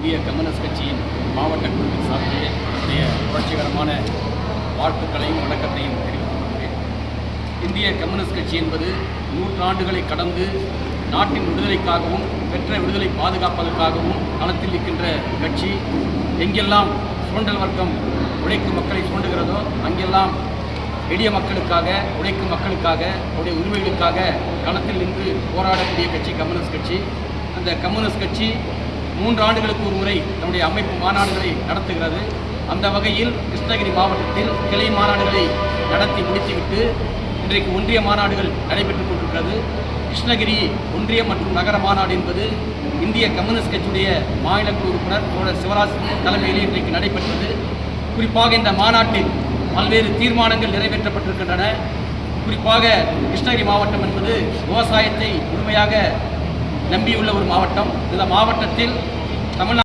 இந்திய கம்யூனிஸ்ட் கட்சியின் மாவட்ட குழுவின் சார்பிலே என்னுடைய புரட்சிகரமான வாழ்த்துக்களையும் வணக்கத்தையும் தெரிவித்துக் கொள்கிறேன். இந்திய கம்யூனிஸ்ட் கட்சி என்பது நூற்றாண்டுகளை கடந்து நாட்டின் விடுதலைக்காகவும் பெற்ற விடுதலை பாதுகாப்பதற்காகவும் களத்தில் நிற்கின்ற கட்சி. எங்கெல்லாம் சுரண்டல் வர்க்கம் உழைக்கும் மக்களை சுரண்டுகிறதோ அங்கெல்லாம் எளிய மக்களுக்காக, உழைக்கும் மக்களுக்காக, அவருடைய உரிமைகளுக்காக களத்தில் நின்று போராடக்கூடிய கட்சி கம்யூனிஸ்ட் கட்சி. அந்த கம்யூனிஸ்ட் கட்சி 3 ஆண்டுகளுக்கு ஒரு முறை தன்னுடைய அமைப்பு மாநாடுகளை நடத்துகிறது. அந்த வகையில் கிருஷ்ணகிரி மாவட்டத்தில் கிளை மாநாடுகளை நடத்தி முடித்துவிட்டு இன்றைக்கு ஒன்றிய மாநாடுகள் நடைபெற்றுக் கொண்டிருக்கிறது. கிருஷ்ணகிரி ஒன்றிய மற்றும் நகர மாநாடு என்பது இந்திய கம்யூனிஸ்ட் கட்சியுடைய மாநில குழு உறுப்பினர் தோழர் சிவராஜ் தலைமையில் இன்றைக்கு நடைபெற்றது. குறிப்பாக இந்த மாநாட்டில் பல்வேறு தீர்மானங்கள் நிறைவேற்றப்பட்டிருக்கின்றன. குறிப்பாக கிருஷ்ணகிரி மாவட்டம் என்பது விவசாயத்தை முழுமையாக நம்பியுள்ள ஒரு மாவட்டம். இந்த மாவட்டத்தில் தமிழ்நாடு